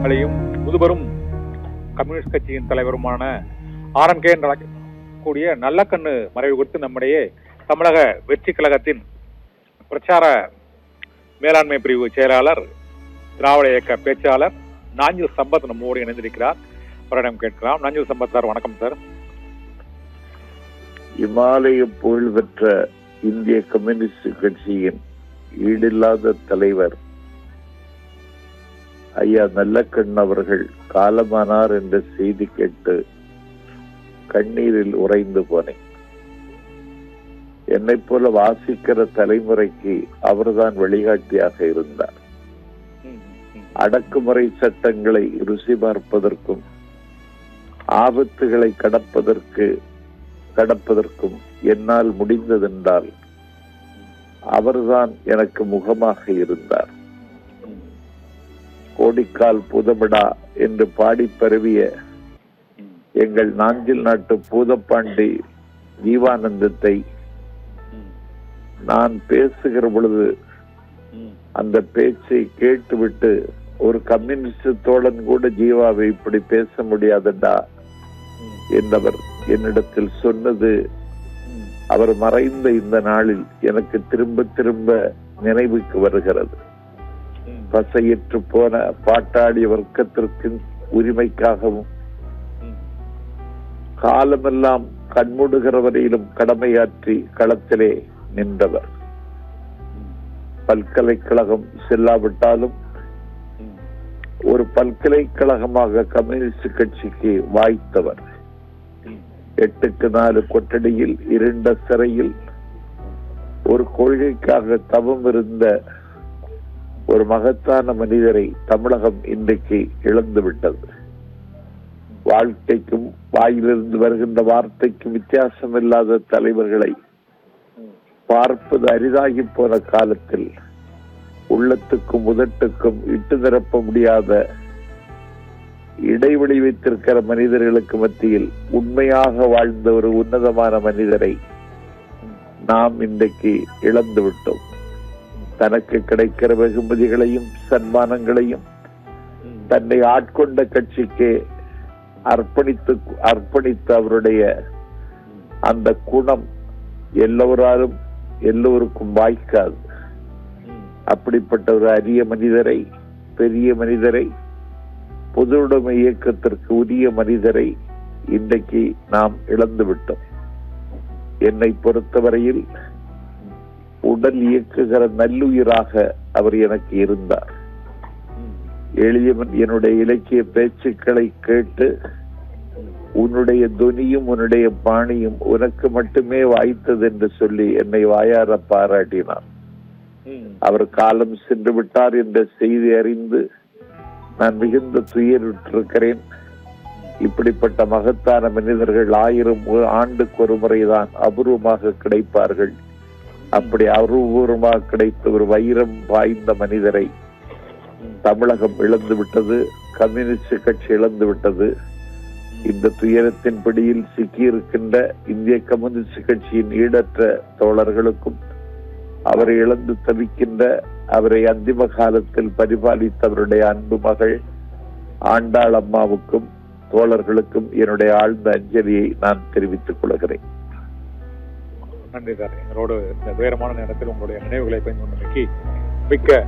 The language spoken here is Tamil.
எம்எல்ஏயும் முதுபெரும் கம்யூனிஸ்ட் கட்சியின் தலைவருமான RNK கூடிய நல்லக்கண்ணு மறைவு குறித்து நம்முடைய தமிழக வெற்றி கழகத்தின் பிரச்சார மேலாண்மை பிரிவு செயலாளர், திராவிட இயக்க பேச்சாளர் நாஞ்சில் சம்பத் நம்மோடு இணைந்திருக்கிறார். அவரிடம் கேட்கலாம். நாஞ்சில் சம்பத் சார், வணக்கம் சார். இமாலய புகழ் பெற்ற இந்திய கம்யூனிஸ்ட் கட்சியின் ஈடில்லாத தலைவர் ஐயா நல்லக்கண் அவர்கள் காலமானார் என்ற செய்தி கேட்டு கண்ணீரில் உறைந்து போனேன். என்னை போல வாசிக்கிற தலைமுறைக்கு அவர்தான் வழிகாட்டியாக இருந்தார். அடக்குமுறை சட்டங்களை ருசி பார்ப்பதற்கும் ஆபத்துகளை கடப்பதற்கும் என்னால் முடிந்ததென்றால் அவர்தான் எனக்கு முகமாக இருந்தார். கோடிக்கால் புதமிடா என்று பாடி பரவிய எங்கள் நாஞ்சில் நாட்டு பூதப்பாண்டி ஜீவானந்தத்தை நான் பேசுகிற பொழுது அந்த பேச்சை கேட்டுவிட்டு ஒரு கம்யூனிஸ்ட் தோழன் கூட ஜீவாவை இப்படி பேச முடியாதடா என்றவர் என்னிடத்தில் சொன்னது அவர் மறைந்த இந்த நாளில் எனக்கு திரும்ப திரும்ப நினைவுக்கு வருகிறது. பசையற்று போன பாட்டாளி வர்க்கத்திற்கு உரிமைக்காகவும் காலமெல்லாம் கண்மூடுகிற வரையிலும் கடமையாற்றி களத்திலே நின்றவர். பல்கலைக்கழகம் செல்லாவிட்டாலும் ஒரு பல்கலைக்கழகமாக கம்யூனிஸ்ட் கட்சிக்கு வாய்த்தவர். 8க்கு 4 கொட்டடியில் இருண்ட சிறையில் ஒரு கொள்கைக்காக தவம் இருந்த ஒரு மகத்தான மனிதரை தமிழகம் இன்றைக்கு இழந்துவிட்டது. வாழ்க்கைக்கும் வாயிலிருந்து வருகின்ற வார்த்தைக்கும் வித்தியாசம் இல்லாத தலைவர்களை பார்ப்பது அரிதாகி போன காலத்தில் உள்ளத்துக்கும் உதட்டுக்கும் இட்டு நிரப்ப முடியாத இடைவெளி வைத்திருக்கிற மனிதர்களுக்கு மத்தியில் உண்மையாக வாழ்ந்த ஒரு உன்னதமான மனிதரை நாம் இன்றைக்கு இழந்து விட்டோம். தனக்கு கிடைக்கிற வெகுமதிகளையும் சன்மானங்களையும் தன்னை ஆட்கொண்ட கட்சிக்கு அர்ப்பணித்த அவருடைய அந்த குணம் எல்லோருக்கும் வாய்க்காது. அப்படிப்பட்ட ஒரு அரிய மனிதரை, பெரிய மனிதரை, பொதுவுடைமை இயக்கத்திற்கு உரிய மனிதரை இன்றைக்கு நாம் இழந்து விட்டோம். என்னை பொறுத்தவரையில் உடல் இயக்குகிற நல்லுயிராக அவர் எனக்கு இருந்தார். எளியவன் என்னுடைய இலக்கிய பேச்சுக்களை கேட்டு உன்னுடைய துனியும் உன்னுடைய பாணியும் உனக்கு மட்டுமே வாய்த்தது என்று சொல்லி என்னை வாயார பாராட்டினார். அவர் காலம் சென்று விட்டார் என்ற செய்தி அறிந்து நான் மிகுந்த துயருற்றிருக்கிறேன். இப்படிப்பட்ட மகத்தான மனிதர்கள் 1000 ஆண்டுக்கு ஒரு முறைதான் அபூர்வமாக கிடைப்பார்கள். அப்படி அபூர்வமாக கிடைத்த ஒரு வைரம் வாய்ந்த மனிதரை தமிழகம் இழந்து விட்டது, கம்யூனிஸ்ட் கட்சி இழந்து விட்டது. இந்த துயரத்தின் பிடியில் சிக்கியிருக்கின்ற இந்திய கம்யூனிஸ்ட் கட்சியின் ஈடற்ற தோழர்களுக்கும், அவரை இழந்து தவிக்கின்ற, அவரை அந்திம காலத்தில் பரிபாலித்தவருடைய அன்பு மகள் ஆண்டாள் அம்மாவுக்கும் தோழர்களுக்கும் என்னுடைய ஆழ்ந்த அஞ்சலியை நான் தெரிவித்துக் கொள்கிறேன். நன்றி சார். எங்களோடு இந்த துயரமான நேரத்தில் உங்களுடைய நினைவுகளை பயன்படுத்தி மிக்க